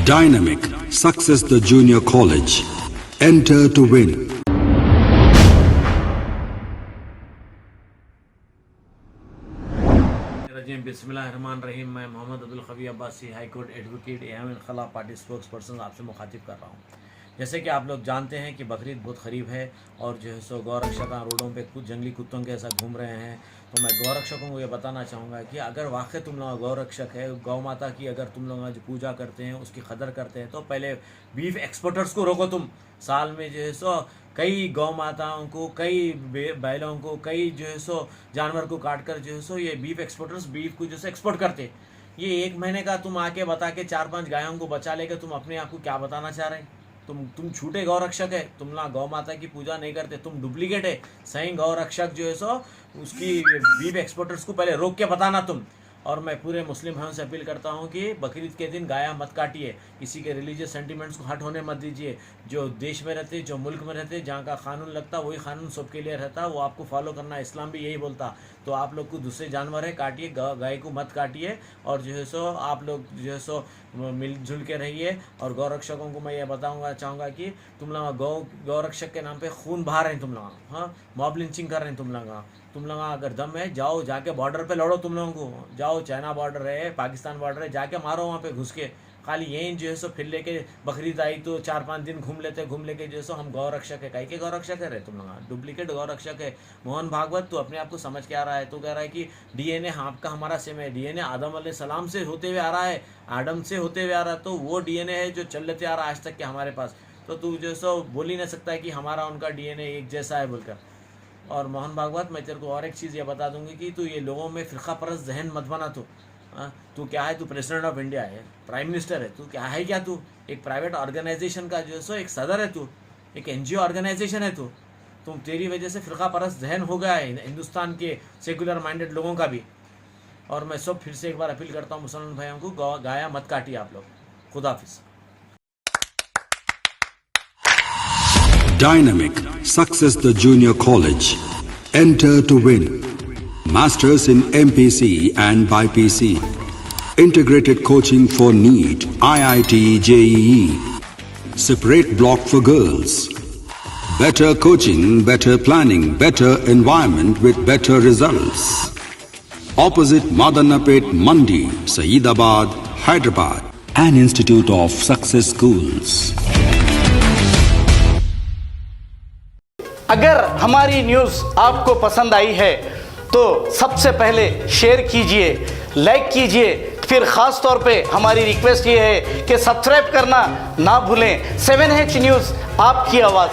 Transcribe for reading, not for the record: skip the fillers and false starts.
Dynamic Success the Junior College. Enter to win. बिस्मिल्लाहिर्रहमानिर्रहीम। मैं Mohammed Abdul Khabeer Abbasi high court advocate एम खला पार्टी स्पोक्स पर्सन आपसे मुखातिब कर रहा हूँ। जैसे कि आप लोग जानते हैं कि बकरीद बहुत करीब है और जो है सो गौरक्षक रोडों पे कुछ जंगली कुत्तों के ऐसा घूम रहे हैं। तो मैं गौरक्षकों को ये बताना चाहूँगा कि अगर वाकई तुम लोग गौरक्षक है, गौ माता की अगर तुम लोग जो पूजा करते हैं उसकी कदर करते हैं तो पहले बीफ एक्सपोर्टर्स को रोको। तुम साल में जो है सो कई गौ माताओं को, कई बैलों को, कई जो है सो जानवर को काट कर जो है सो ये बीफ एक्सपोर्टर्स बीफ को जो है एक्सपोर्ट करते। ये एक महीने का तुम आके बता के 4-5 गायों को बचा लेके तुम अपने आप को क्या बताना चाह रहे हैं? तुम झूठे गौरक्षक है। तुम ना गौ माता की पूजा नहीं करते, तुम डुप्लीकेट है। सही गौरक्षक जो है सो उसकी बीफ एक्सपोर्टर्स को पहले रोक के बताना तुम। और मैं पूरे मुस्लिम भाइयों से अपील करता हूं कि बकरीद के दिन गाया मत काटिए, किसी के रिलीजियस सेंटिमेंट्स को हट होने मत दीजिए। जो देश में रहते, जो मुल्क में रहते, जहाँ का कानून लगता वही कानून सबके लिए रहता, वो आपको फॉलो करना। इस्लाम भी यही बोलता। तो आप लोग को दूसरे जानवर है काटिए, गाय को मत काटिए। और जो है सो आप लोग जो है सो मिलजुल के रहिए। और गौरक्षकों को मैं ये बताऊंगा चाहूँगा कि तुम लोग गौरक्षक के नाम पे खून बहा रहे हैं, तुम लोग हाँ मॉब लिंचिंग कर रहे हैं। तुम लोग अगर दम है जाओ जाके बॉर्डर पे लड़ो। तुम लोगों को जाओ, चाइना बॉर्डर है, पाकिस्तान बॉर्डर है, जाके मारो वहाँ पे घुस के। खाली यही जो है सो फिर लेके बकरीद आई तो 4-5 दिन घूम लेके जो है सो हम गौरक्षक है। कई के गौरक्षक है रे तुम लोग? डुप्लीकेट गौरक्षक है। मोहन भागवत तू अपने आप को समझ के आ रहा है। तू कह रहा है कि डीएनए आपका हमारा सेम है। डीएनए आदम अलैहिस्सलाम से होते हुए आ रहा है, आदम से होते हुए आ रहा है। तो वो डीएनए है जो चल लेते आ रहा है आज तक के हमारे पास। तो तू जो है सो बोल ही नहीं सकता है कि हमारा उनका डीएनए एक जैसा है बोलकर। और मोहन भागवत मैं तेरे को और एक चीज़ ये बता दूंगी कि तू ये लोगों में फ़िरका परस्त जहन मत बना। तू क्या है? तू प्रेसिडेंट ऑफ इंडिया है, प्राइम मिनिस्टर है। तू क्या है? क्या तू एक प्राइवेट ऑर्गेनाइजेशन का जो है सो एक सदर है। तू एक एनजीओ ऑर्गेनाइजेशन है। तुम तेरी वजह से फ़िरका परस्त जहन हो गया है हिंदुस्तान के सेकुलर माइंडेड लोगों का भी। और मैं सब फिर से एक बार अपील करता हूँ मुसलमान भाइयों को, गाया मत काटिए आप लोग। खुदा हाफिज़। Dynamic Success the Junior College. Enter to win. Masters in MPC and BPC. Integrated coaching for NEET, IIT, JEE. Separate block for girls. Better coaching, better planning, better environment with better results. Opposite Madanapet Mandi, Saeedabad, Hyderabad. An Institute of Success Schools. अगर हमारी news आपको पसंद आई है तो सबसे पहले share कीजिए, like कीजिए। फिर ख़ास तौर पे हमारी रिक्वेस्ट ये है कि सब्सक्राइब करना ना भूलें। 7H न्यूज़, आपकी आवाज़।